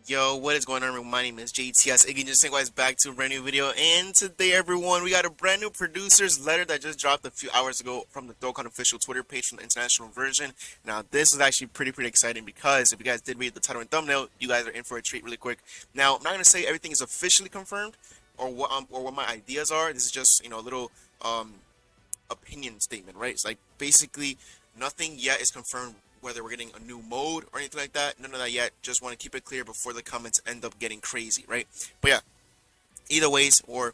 Yo, what is going on, everyone? My name is JTS. Again, just saying guys back to a brand new video. And today, everyone, we got a brand new producer's letter that just dropped a few hours ago from the Dokkan official Twitter page from the international version. Now, this is actually pretty exciting because if you guys did read the title and thumbnail, you guys are in for a treat really quick. Now, I'm not gonna say everything is officially confirmed or what my ideas are. This is just a little opinion statement, right? It's like basically nothing yet is confirmed whether we're getting a new mode or anything like that. None of that yet. Just want to keep it clear before the comments end up getting crazy, right? But yeah, either ways, or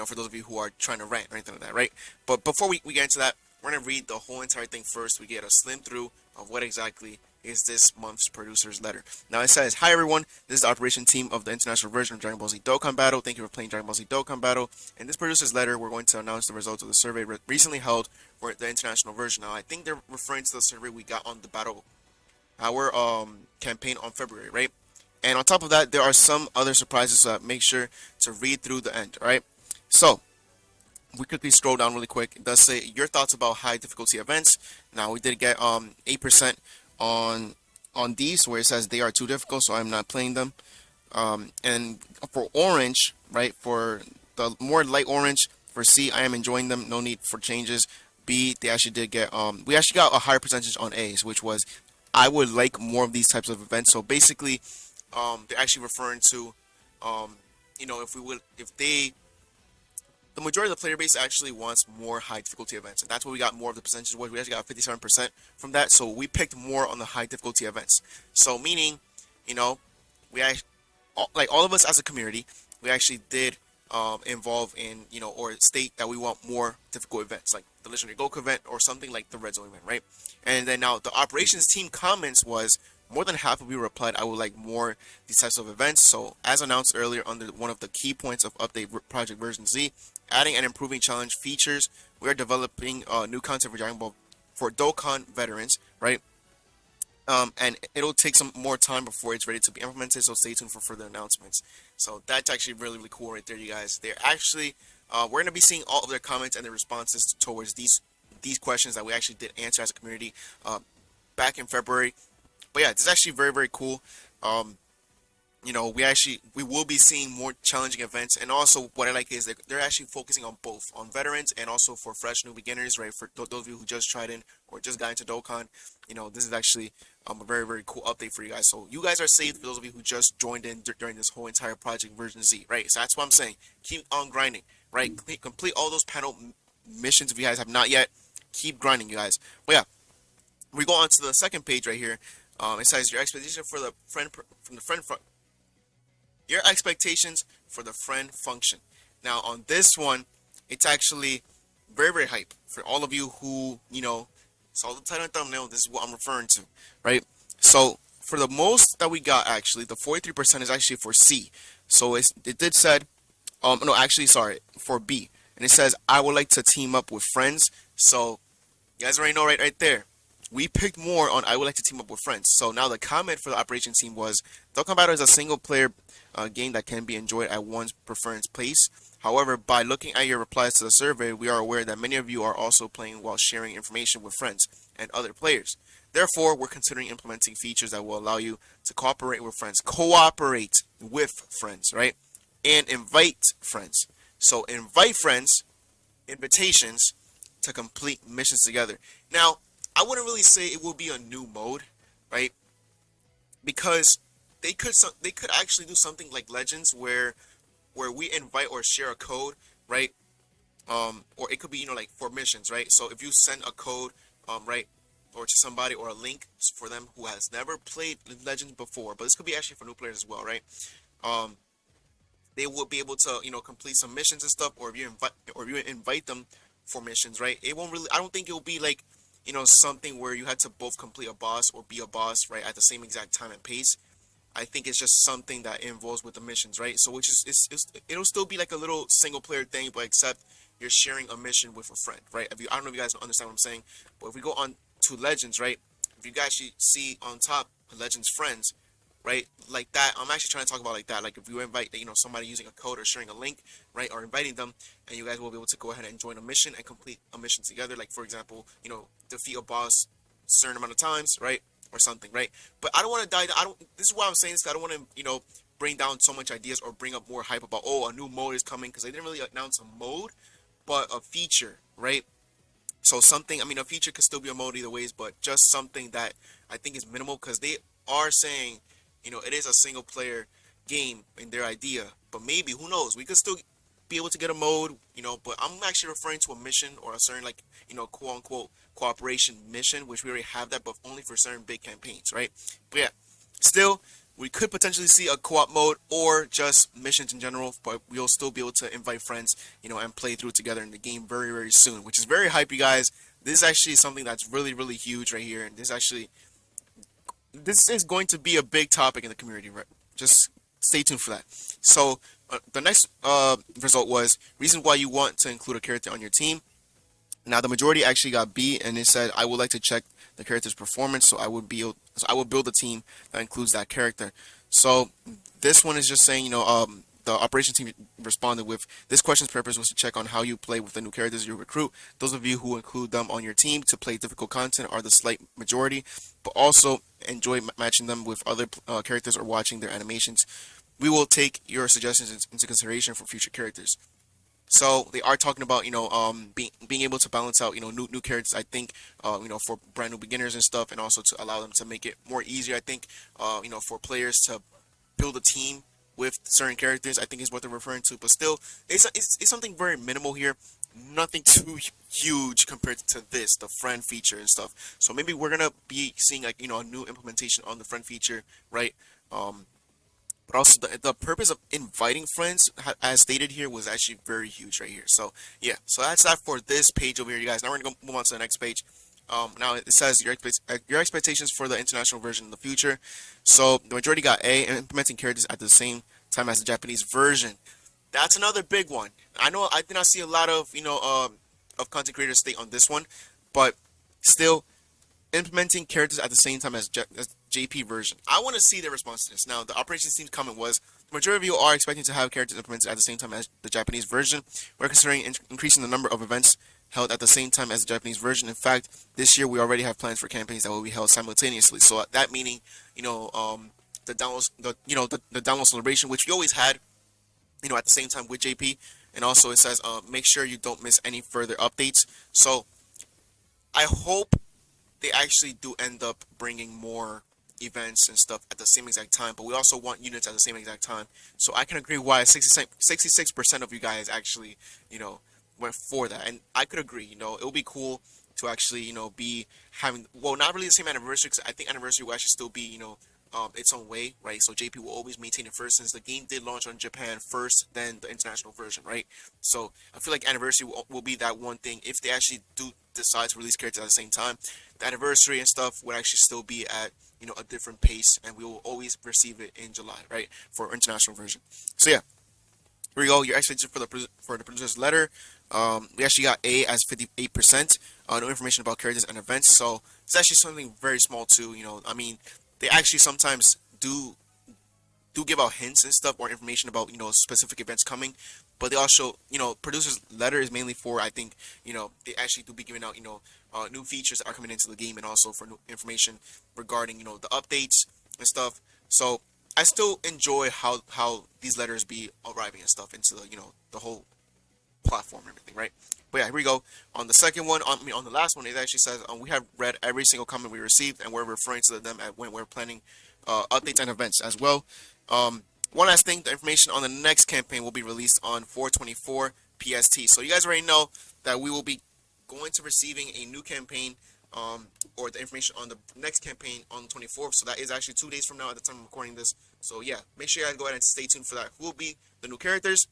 for those of you who are trying to rant or anything like that, right? But before we get into that, we're gonna read the whole entire thing first. We get a slim through of what exactly is this month's producer's letter. Now it says, "Hi everyone, this is the operation team of the international version of Dragon Ball Z Dokkan Battle. Thank you for playing Dragon Ball Z Dokkan Battle. In this producer's letter, we're going to announce the results of the survey recently held for the international version." Now I think they're referring to the survey we got on the battle our campaign on February, right? And on top of that, there are some other surprises, so make sure to read through the end, all right? So we quickly scroll down really quick. It does say your thoughts about high difficulty events. Now we did get 8% on these, where it says they are too difficult, so I'm not playing them. And for orange, right, for the more light orange, for C, I am enjoying them. No need for changes. B, they actually did get we actually got a higher percentage on A's, which was I would like more of these types of events. So basically, they're actually referring to, if the majority of the player base actually wants more high difficulty events, and that's what we got more of the percentage was. We actually got 57% from that, so we picked more on the high difficulty events. So meaning, we actually, like all of us as a community, we actually did involve in, or state that we want more difficult events, like the Legendary Goku event or something like the Red Zone event, right? And then now the operations team comments was more than half of you replied, "I would like more these types of events." So as announced earlier under one of the key points of update project version Z, adding and improving challenge features, we are developing new content for Dragon Ball for Dokkan veterans, right? And it'll take some more time before it's ready to be implemented, so stay tuned for further announcements. So that's actually really cool right there, you guys. They're actually we're gonna be seeing all of their comments and their responses towards these questions that we actually did answer as a community back in February. But yeah, this is actually very cool. We will be seeing more challenging events, and also what I like is they're actually focusing on both, on veterans and also for fresh new beginners, right? For those of you who just tried in or just got into Dokkan, this is actually a very cool update for you guys. So you guys are saved for those of you who just joined in during this whole entire project version Z, right? So that's what I'm saying. Keep on grinding, right? Complete all those panel missions if you guys have not yet. Keep grinding, you guys. But yeah, we go on to the second page right here. It says your expectation for the friend from the friend front. Your expectations for the friend function. Now on this one, it's actually very hype for all of you who saw the title and thumbnail. This is what I'm referring to, right? So for the most that we got, actually the 43% is actually for C. So it did said no, actually sorry, for B, and it says I would like to team up with friends. So you guys already know right there. We picked more on I would like to team up with friends. So now the comment for the operation team was Dokkan Battle is a single player game that can be enjoyed at one's preference pace. However, by looking at your replies to the survey, we are aware that many of you are also playing while sharing information with friends and other players. Therefore, we're considering implementing features that will allow you to cooperate with friends, right? And invite friends. So invite friends, invitations to complete missions together. Now, I wouldn't really say it will be a new mode, right? Because they could actually do something like Legends where we invite or share a code, right? Or it could be like for missions, right? So if you send a code, right, or to somebody or a link for them who has never played Legends before, but this could be actually for new players as well, right? They will be able to complete some missions and stuff, or if you invite them for missions, right? It won't really. I don't think it will be like something where you had to both complete a boss or be a boss, right, at the same exact time and pace. I think it's just something that involves with the missions, right? So which is it'll still be like a little single player thing, but except you're sharing a mission with a friend, right? I don't know if you guys understand what I'm saying, but if we go on to Legends, right? If you guys actually see on top Legends friends, right, like that, I'm actually trying to talk about like that. Like if you invite somebody using a code or sharing a link, right, or inviting them, and you guys will be able to go ahead and join a mission and complete a mission together. Like for example, defeat a boss a certain amount of times, right? or something, right? But I don't want to die. I don't. This is why I'm saying this. I don't want to, bring down so much ideas or bring up more hype about, oh, a new mode is coming, because they didn't really announce a mode, but a feature, right? So something, I mean, a feature could still be a mode either ways, but just something that I think is minimal, because they are saying, it is a single player game in their idea, but maybe, who knows, we could still be able to get a mode, but I'm actually referring to a mission or a certain, like, quote unquote cooperation mission, which we already have that, but only for certain big campaigns, right? But yeah, still, we could potentially see a co-op mode or just missions in general, but we'll still be able to invite friends, and play through together in the game very, very soon, which is very hype, you guys. This is actually something that's really, really huge right here, and this is going to be a big topic in the community, right? Just stay tuned for that. So the next result was reason why you want to include a character on your team. Now the majority actually got B, and it said I would like to check the character's performance, so I would build a team that includes that character. So this one is just saying, the operations team responded with this question's purpose was to check on how you play with the new characters you recruit. Those of you who include them on your team to play difficult content are the slight majority, but also enjoy matching them with other characters or watching their animations. We will take your suggestions into consideration for future characters. So they are talking about, being able to balance out, new characters. I think, for brand new beginners and stuff, and also to allow them to make it more easier. I think, for players to build a team with certain characters, I think is what they're referring to. But still, it's something very minimal here. Nothing too huge compared to this, the friend feature and stuff. So maybe we're gonna be seeing, like, a new implementation on the friend feature, right? But also the purpose of inviting friends, as stated here, was actually very huge right here. So yeah, so that's that for this page over here, you guys. Now we're gonna move on to the next page. Now it says your expectations for the international version in the future. So the majority got A, implementing characters at the same time as the Japanese version. That's another big one. I know I did not see a lot of, of content creators state on this one, but still, implementing characters at the same time as JP version. I want to see their response to this. Now, the operations team's comment was, the majority of you are expecting to have characters implemented at the same time as the Japanese version. We're considering increasing the number of events held at the same time as the Japanese version. In fact, this year we already have plans for campaigns that will be held simultaneously. So that meaning, the download celebration, which we always had, at the same time with JP. And also it says, make sure you don't miss any further updates. So I hope they actually do end up bringing more events and stuff at the same exact time, but we also want units at the same exact time. So I can agree why 66% of you guys actually, went for that. And I could agree, it would be cool to actually, be having, well, not really the same anniversary, because I think anniversary will actually still be, its own way, right? So JP will always maintain it first, since the game did launch on Japan first, then the international version, right? So I feel like anniversary will be that one thing. If they actually do decide to release characters at the same time, the anniversary and stuff would actually still be at, a different pace, and we will always receive it in July, right, for international version. So yeah, here we go. Your expectation for the producer's letter. We actually got A as 58%. No information about characters and events. So it's actually something very small too. I mean, they actually sometimes do give out hints and stuff or information about, specific events coming, but they also, producers letter is mainly for, I think, they actually do be giving out, new features that are coming into the game, and also for new information regarding, the updates and stuff. So I still enjoy how these letters be arriving and stuff into the, the whole platform and everything, right? But yeah, here we go. On the second one, on the last one, it actually says, we have read every single comment we received, and we're referring to them when we're planning updates and events as well. One last thing, the information on the next campaign will be released on 4/24 PST. So you guys already know that we will be going to receiving a new campaign, or the information on the next campaign on the 24th. So that is actually 2 days from now at the time I'm recording this. So yeah, make sure you guys go ahead and stay tuned for that. Who will be the new characters?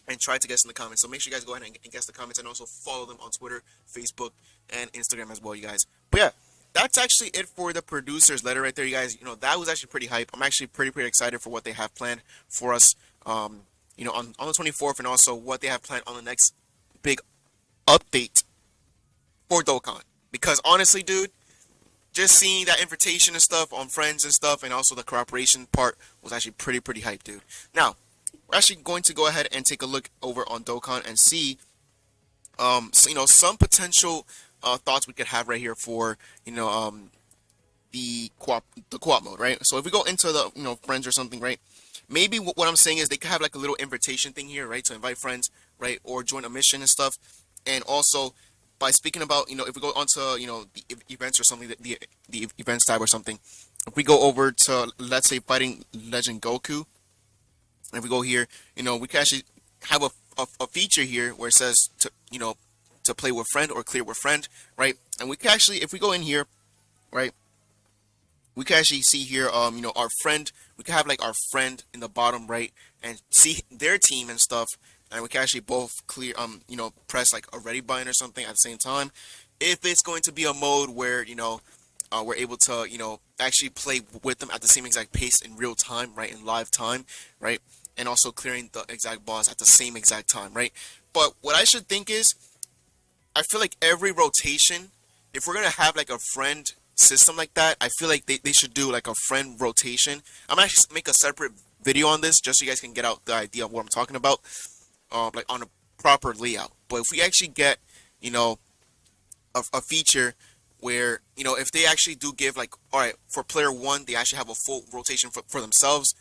And try to guess in the comments. So make sure you guys go ahead and guess the comments, and also follow them on Twitter, Facebook, and Instagram as well, you guys. But yeah, that's actually it for the producer's letter right there, you guys. That was actually pretty hype. I'm actually pretty excited for what they have planned for us, on the 24th, and also what they have planned on the next big update for Dokkan. Because honestly, dude, just seeing that invitation and stuff on friends and stuff, and also the cooperation part, was actually pretty hype, dude. Now, we're actually going to go ahead and take a look over on Dokkan and see, some potential thoughts we could have right here for, the co-op mode, right? So if we go into the friends or something, right? Maybe what I'm saying is they could have like a little invitation thing here, right? To invite friends, right? Or join a mission and stuff. And also by speaking about, if we go onto, the events or something, the events tab or something, if we go over to, let's say, Fighting Legend Goku, and if we go here, we can actually have a feature here where it says to play with friend or clear with friend, right? And we can actually, if we go in here, right, we can actually see here, our friend. We can have like our friend in the bottom right and see their team and stuff, and we can actually both clear, press like a ready button or something at the same time. If it's going to be a mode where we're able to actually play with them at the same exact pace in real time, right, in live time, right, and also clearing the exact boss at the same exact time, right. But what I should think is, I feel like every rotation, if we're gonna have like a friend system like that, I feel like they should do like a friend rotation. I'm gonna actually make a separate video on this just so you guys can get out the idea of what I'm talking about, like on a proper layout. But if we actually get, a feature where, if they actually do give like, all right, for player one, they actually have a full rotation for themselves,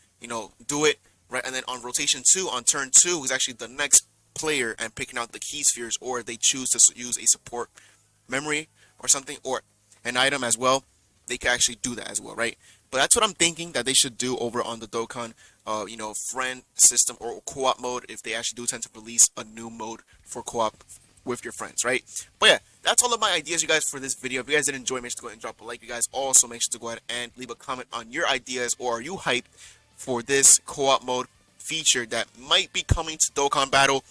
do it, right? And then on rotation two, on turn two, is actually the next player and picking out the key spheres, or they choose to use a support memory or something, or an item as well, they can actually do that as well, right? But that's what I'm thinking that they should do over on the Dokkan, friend system or co-op mode, if they actually do tend to release a new mode for co-op with your friends, right? But yeah, that's all of my ideas, you guys, for this video. If you guys did enjoy, make sure to go ahead and drop a like. You guys also make sure to go ahead and leave a comment on your ideas, or are you hyped for this co-op mode feature that might be coming to Dokkan Battle.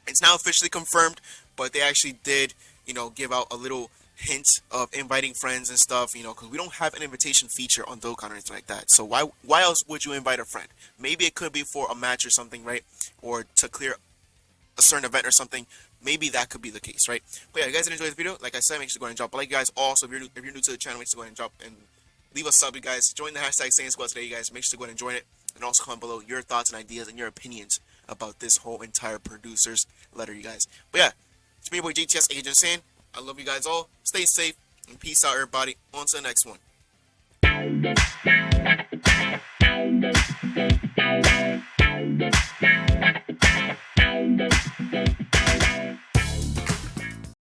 It's now officially confirmed, but they actually did, give out a little hint of inviting friends and stuff, because we don't have an invitation feature on Dokkan or anything like that. So why else would you invite a friend? Maybe it could be for a match or something, right? Or to clear a certain event or something. Maybe that could be the case, right? But yeah, you guys did enjoy this video. Like I said, make sure to go ahead and drop a like, guys. Also, if you're new to the channel, make sure to go ahead and drop and leave a sub, you guys. Join the hashtag Saiyan Squad today, you guys. Make sure to go ahead and join it. And also comment below your thoughts and ideas and your opinions about this whole entire producer's letter, you guys. But yeah, it's me, your boy GTS Agent Saiyan. I love you guys all. Stay safe and peace out, everybody. On to the next one.